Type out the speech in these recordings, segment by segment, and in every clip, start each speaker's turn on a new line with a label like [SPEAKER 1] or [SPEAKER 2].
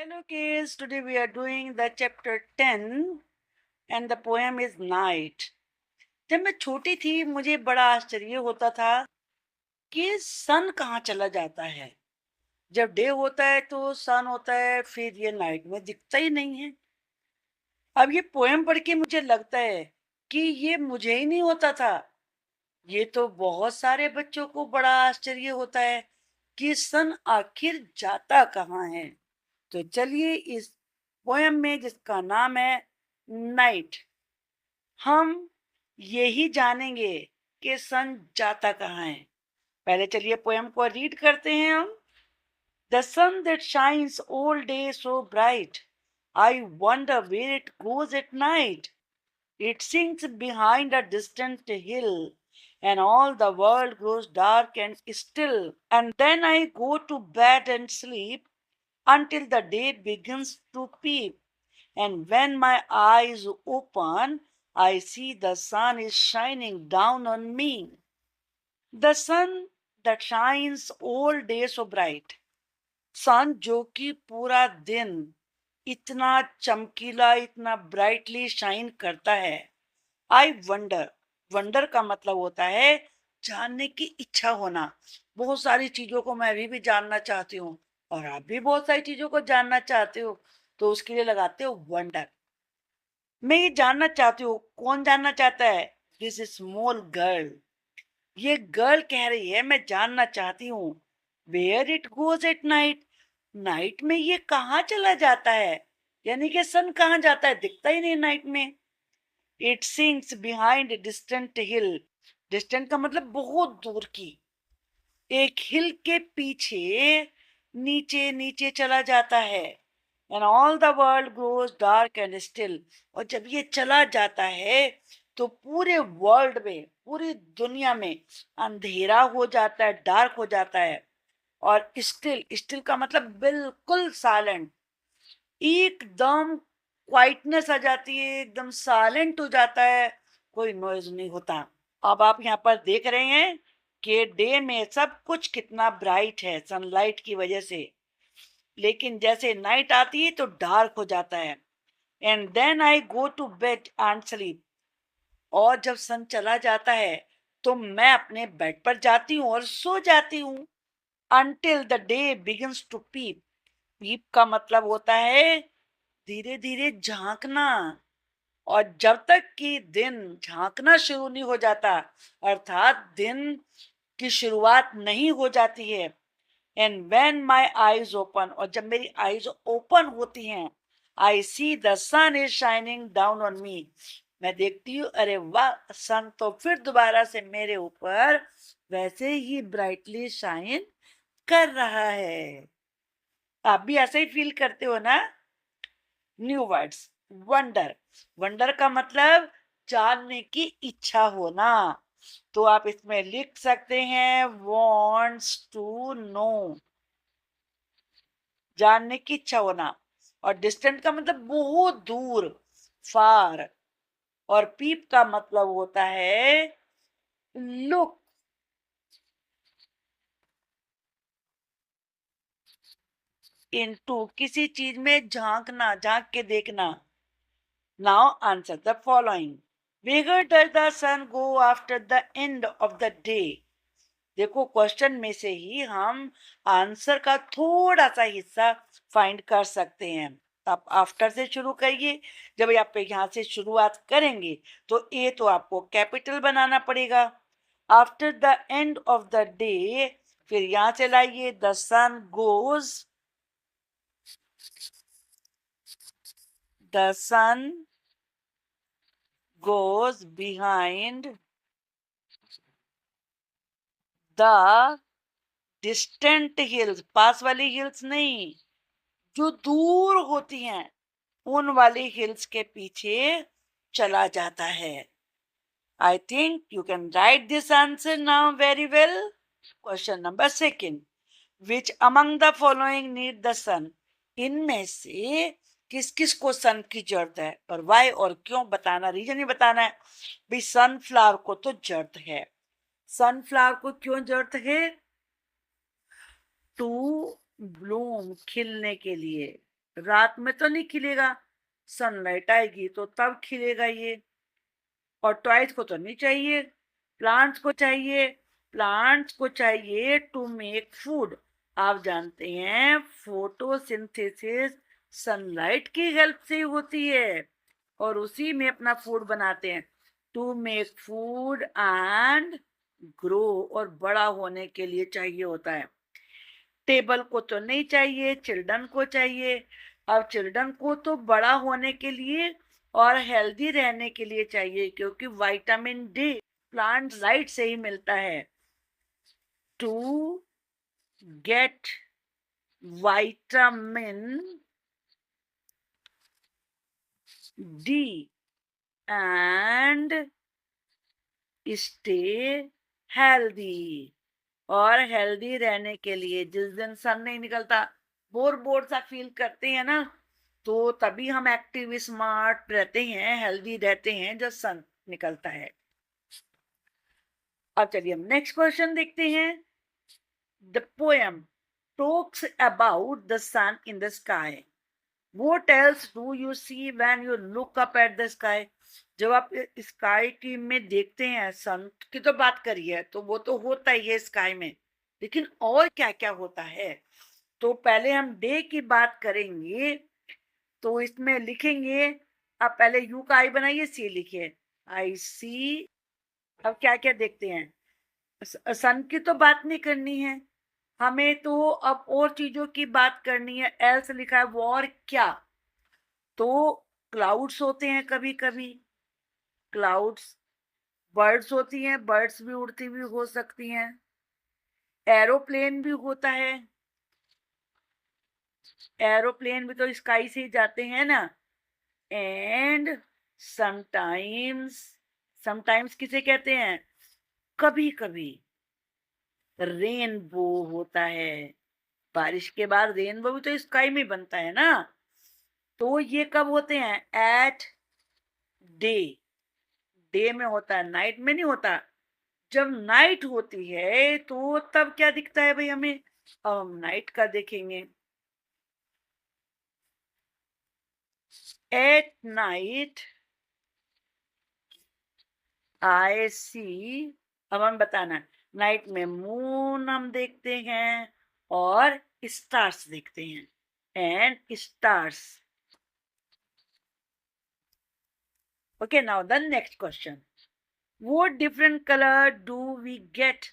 [SPEAKER 1] Hello kids, today we are doing the chapter 10 and the poem is Night. जब मैं छोटी थी मुझे बड़ा आश्चर्य होता था कि सन कहाँ चला जाता है। जब डे होता है तो सन होता है, फिर ये नाइट में दिखता ही नहीं है। अब ये पोएम पढ़ के मुझे लगता है कि ये मुझे ही नहीं होता था। ये तो बहुत सारे बच्चों को बड़ा आश्चर्य होता है कि सन आखिर जाता कहाँ है। तो चलिए इस पोयम में जिसका नाम है नाइट, हम यही जानेंगे कि सन जाता कहाँ है। पहले चलिए पोयम को रीड करते हैं हम। The sun that shines all day so bright, I wonder where it goes at night. It sinks behind a distant hill, and all the world grows dark and still. And then I go to bed and sleep until the day begins to peep. And when my eyes open, I see the sun is shining down on me. The sun that shines all day so bright. सन जो कि पूरा दिन इतना चमकीला, इतना brightly shine करता है। I wonder, wonder का मतलब होता है जानने की इच्छा होना। बहुत सारी चीजों को मैं अभी भी जानना चाहती हूँ और आप भी बहुत सारी चीजों को जानना चाहते हो, तो उसके लिए लगाते हो वंडर। मैं ये जानना चाहती हूँ, कौन जानना चाहता है? दिस स्मॉल गर्ल, ये गर्ल कह रही है मैं जानना चाहती हूँ। Where it goes at night, night में ये कहाँ चला जाता है, यानी कि सन कहाँ जाता है, दिखता ही नहीं नाइट में। It sinks behind distant hill, distant का मतलब बहुत दूर की, एक हिल के पीछे नीचे नीचे चला जाता है। And all the world grows dark and still, और जब ये चला जाता है तो पूरे वर्ल्ड में, पूरी दुनिया में अंधेरा हो जाता है, डार्क हो जाता है। और स्टिल, स्टिल का मतलब बिल्कुल साइलेंट, एकदम क्वाइटनेस आ जाती है, एकदम साइलेंट हो जाता है, कोई नॉइज नहीं होता। अब आप यहाँ पर देख रहे हैं कि डे में सब कुछ कितना ब्राइट है सनलाइट की वजह से, लेकिन जैसे नाइट आती है तो डार्क हो जाता है। And then I go to bed and sleep, और जब सन चला जाता है तो मैं अपने बेड पर जाती हूँ और सो जाती हूँ। Until the day begins to peep, peep का मतलब होता है धीरे धीरे झांकना, और जब तक कि दिन झांकना शुरू नहीं हो जाता, अर्थात दिन की शुरुआत नहीं हो जाती है। And when my eyes open, और जब मेरी आईज ओपन होती हैं, I see the sun is shining down on me, मैं देखती हूँ अरे वाह, सन तो फिर दोबारा से मेरे ऊपर वैसे ही ब्राइटली शाइन कर रहा है। आप भी ऐसे ही फील करते हो ना? न्यू वर्ड्स, वंडर, वंडर का मतलब जानने की इच्छा होना। तो आप इसमें लिख सकते हैं वॉन्ट्स टू नो, जानने की इच्छा होना। और डिस्टेंट का मतलब बहुत दूर, फार। और पीप का मतलब होता है लुक, इनटू, किसी चीज में झांकना, झांक के देखना। Now answer the following. Where does the sun go after the end of the day? देखो क्वेश्चन में से ही हम आंसर का थोड़ा सा हिस्सा फाइंड कर सकते हैं। आप आफ्टर से शुरू करिए। जब आप यहाँ से शुरुआत करेंगे तो ए तो आपको कैपिटल बनाना पड़ेगा। After the end of the day, फिर यहाँ से लाइए the sun goes, the sun goes behind the distant hills, पास वाली हिल्स नहीं, जो दूर होती हैं उन वाली हिल्स के पीछे चला जाता है। I think you can write this answer now very well. Question number second, which among the following need the sun? इनमें से किस किस को सन की जरूरत है, और वाई और क्यों बताना, रीजन ही बताना है। भाई सनफ्लावर को तो जरूरत है। सनफ्लावर को क्यों जरूरत है? टू ब्लूम, खिलने के लिए। रात में तो नहीं खिलेगा, सनलाइट आएगी तो तब खिलेगा ये। और टॉयज को तो नहीं चाहिए, प्लांट्स को चाहिए। प्लांट्स को चाहिए टू मेक फूड। आप जानते हैं फोटोसिंथेसिस सनलाइट की हेल्प से होती है और उसी में अपना फूड बनाते हैं। To make food and grow, और बड़ा होने के लिए चाहिए होता है। टेबल को तो नहीं चाहिए, चिल्ड्रन को चाहिए। अब चिल्ड्रन को तो बड़ा होने के लिए और हेल्दी रहने के लिए चाहिए, क्योंकि विटामिन डी प्लांट लाइट से ही मिलता है। To get vitamin D and stay healthy, और हेल्दी रहने के लिए जिस दिन सन नहीं निकलता, बोर बोर सा फील करते हैं ना, तो तभी हम एक्टिव स्मार्ट रहते हैं, हेल्दी रहते हैं जब सन निकलता है। अब चलिए हम नेक्स्ट क्वेश्चन देखते हैं। The poem talks about the sun in the sky. What else do you see when you look up at the sky? जब आप स्काई की में देखते हैं, सन की तो बात करिए, तो वो तो होता ही है स्काई में, लेकिन और क्या क्या होता है? तो पहले हम डे की बात करेंगे, तो इसमें लिखेंगे, आप पहले यू का आई बनाइए, सी लिखिए, आई सी। अब क्या क्या देखते हैं? सन की तो बात नहीं करनी है हमें, तो अब और चीजों की बात करनी है। एल्स लिखा है, वो और क्या? तो क्लाउड्स होते हैं कभी कभी, क्लाउड्स। बर्ड्स होती हैं, बर्ड्स भी उड़ती हुई हो सकती हैं। एरोप्लेन भी होता है, एरोप्लेन भी तो स्काई से ही जाते हैं ना। एंड समटाइम्स, समटाइम्स किसे कहते हैं? कभी कभी रेनबो होता है। बारिश के बाद रेनबो भी तो स्काई में बनता है ना। तो ये कब होते हैं? एट डे, डे में होता है, नाइट में नहीं होता। जब नाइट होती है तो तब क्या दिखता है भाई हमें? अब हम नाइट का देखेंगे। एट नाइट आई सी, अब हम बताना, नाइट में मून हम देखते हैं और स्टार्स देखते हैं, and stars. Okay, now the next question. What different color do we get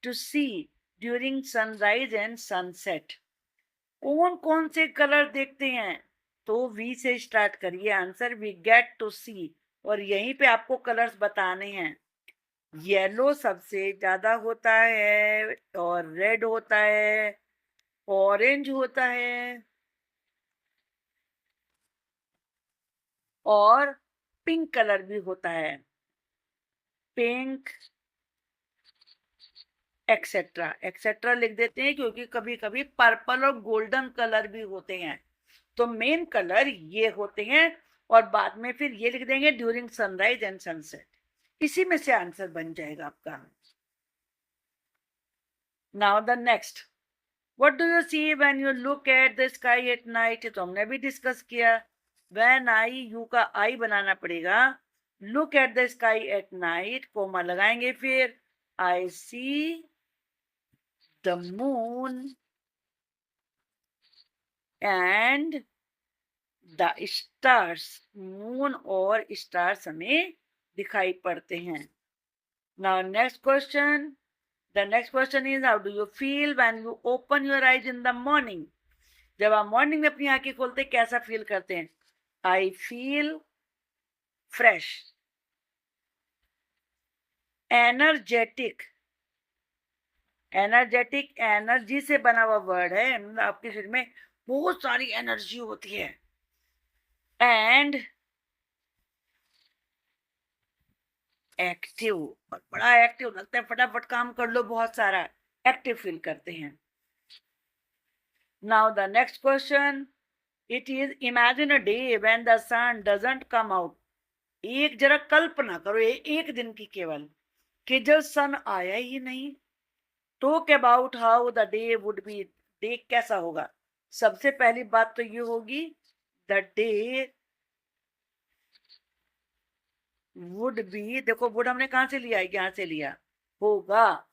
[SPEAKER 1] to see during sunrise and sunset? कौन कौन से कलर देखते हैं? तो वी से स्टार्ट करिए आंसर, वी गेट टू सी, और यहीं पे आपको कलर्स बताने हैं। येलो सबसे ज्यादा होता है, और रेड होता है, ऑरेंज होता है, और पिंक कलर भी होता है, पिंक एक्सेट्रा एक्सेट्रा लिख देते हैं, क्योंकि कभी कभी पर्पल और गोल्डन कलर भी होते हैं। तो मेन कलर ये होते हैं, और बाद में फिर ये लिख देंगे ड्यूरिंग सनराइज एंड सनसेट। इसी में से आंसर बन जाएगा आपका। Now the next, what do you see when you look at the sky at night? तो हमने भी डिस्कस किया। व्हेन आई, यू का आई बनाना पड़ेगा। Look at the sky at night, comma लगाएंगे, फिर I see the moon and the stars. Moon और स्टार्स हमें दिखाई पड़ते हैं। Now next question, the next question is, how do you feel when you open your eyes in the morning? जब आप morning में अपनी आंखें खोलते हैं, कैसा फील करते हैं? I feel fresh, energetic. Energetic energy से बना हुआ वर्ड है, मतलब आपके शरीर में बहुत सारी एनर्जी होती है। एंड एक्टिव, और बड़ा एक्टिव लगता है, फटाफट काम कर लो, बहुत सारा एक्टिव फील करते हैं। Now the next question, it is, imagine a day when the sun doesn't come out. एक जरा कल्पना करो, एक दिन की केवल, कि जब सन आया ही नहीं। Talk about how the day would be, day कैसा होगा? सबसे पहली बात तो ये होगी, द डे वुड बी, देखो वुड हमने कहाँ से लिया है, यहाँ से लिया, होगा,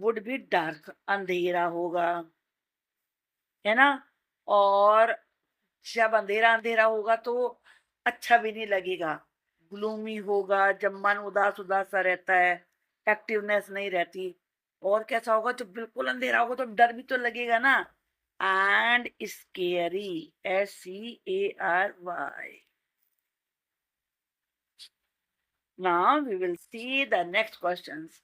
[SPEAKER 1] वुड बी डार्क, अंधेरा होगा, है ना। और जब अंधेरा अंधेरा होगा तो अच्छा भी नहीं लगेगा, ग्लूमी होगा, जब मन उदास उदास सा रहता है, एक्टिवनेस नहीं रहती। और कैसा होगा, जब बिल्कुल अंधेरा होगा तो डर भी तो लगेगा ना। And scary, SCARY। Now we will see the next questions.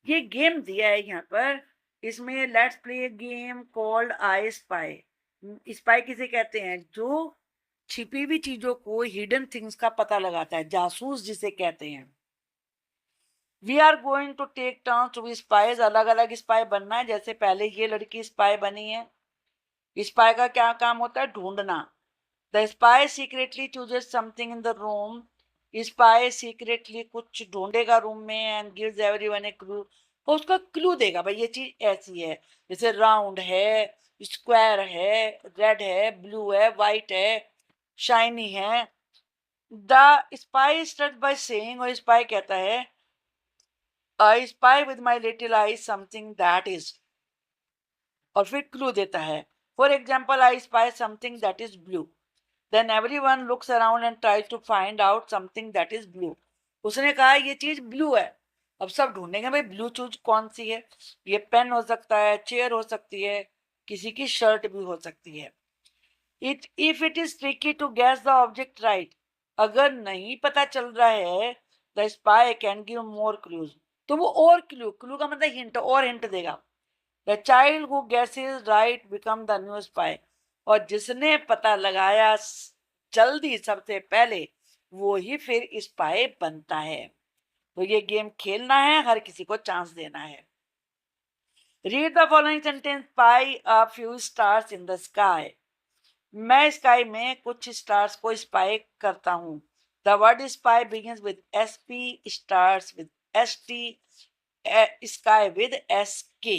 [SPEAKER 1] ये गेम दिया है यहाँ पर, इसमें let's play game called I spy. Spy किसे कहते हैं, जो छिपी हुई चीजों को, हिडन थिंग्स का पता लगाता है, जासूस जिसे कहते हैं। We are going to take turn to be spies, अलग अलग स्पाई बनना है। जैसे पहले ये लड़की स्पाई बनी है, स्पाई का क्या काम होता है, ढूंढना। The spy secretly chooses something in the room, spy secretly कुछ ढूंढेगा रूम में, and gives everyone A clue, वो उसका क्लू देगा, भाई ये चीज ऐसी है, जैसे राउंड है, स्क्वायर है, रेड है, ब्लू है, व्हाइट है, शाइनी है। The spy start by saying, और स्पाई कहता है, I spy with my little eye something that is, और फिर क्लू देता है। For example, I spy something that is blue, then everyone looks around and tries to find out something that is blue. उसने कहा ये चीज blue है, अब सब ढूंढेंगे भाई ब्लू चीज कौन सी है। ये पेन हो सकता है, चेयर हो सकती है, किसी की शर्ट भी हो सकती है। It if it is tricky to guess the object right, अगर नहीं पता चल रहा है, the spy can give more clues, तो वो और क्लू, क्लू का मतलब हिंट, और हिंट देगा। The child who guesses right become the new spy, और जिसने पता लगाया जल्दी सबसे पहले, वो ही फिर स्पाई बनता है। तो ये गेम खेलना है, हर किसी को चांस देना है। Read the following sentence, pi a few stars in the sky, मैं स्काई में कुछ स्टार्स को स्पाई करता हूँ। The word spy begins with SP, stars with ST, sky with SK।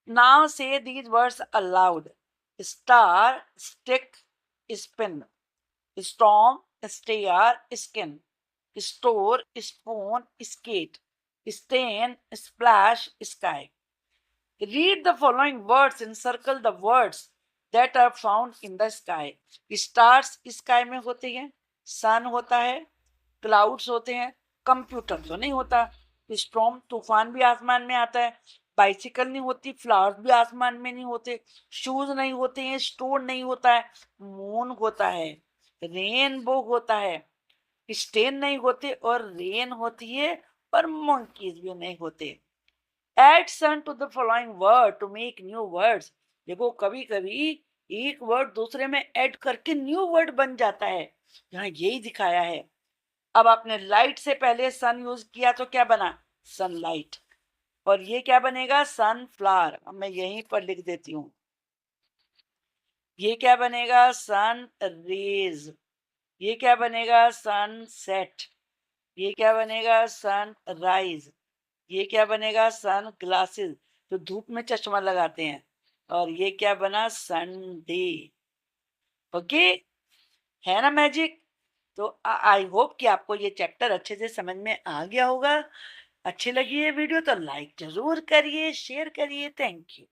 [SPEAKER 1] Now say these words aloud. Star, stick, spin. Storm, stare, skin. Store, spoon, skate. Stain, splash, sky. Read the following words and circle the words that are found in the sky. Stars sky में होते हैं, sun होता है, clouds होते हैं, computer तो नहीं होता, स्टॉर्म तूफान भी आसमान में आता है, बाइसिकल नहीं होती, फ्लावर्स भी आसमान में नहीं होते, शूज नहीं होते हैं, स्टोर नहीं होता है, मून होता है, रेनबो होता है, स्टेन नहीं होते और रेन होती है, और मंकीज भी नहीं होते। Add sun to the following word to make new words, देखो कभी कभी एक वर्ड दूसरे में ऐड करके न्यू वर्ड बन जाता है, यहाँ यही दिखाया है। अब आपने लाइट से पहले सन यूज किया तो क्या बना, सनलाइट, और ये क्या बनेगा, सनफ्लावर। अब मैं यहीं पर लिख देती हूँ, ये क्या बनेगा, सन रेज, ये क्या बनेगा, सनसेट, ये क्या बनेगा, सनराइज, ये क्या बनेगा, सन ग्लासेस, जो धूप में चश्मा लगाते हैं, और ये क्या बना, संडे। ओके, है ना मैजिक। तो आई होप कि आपको ये चैप्टर अच्छे से समझ में आ गया होगा। अच्छी लगी ये वीडियो तो लाइक जरूर करिए, शेयर करिए। Thank you.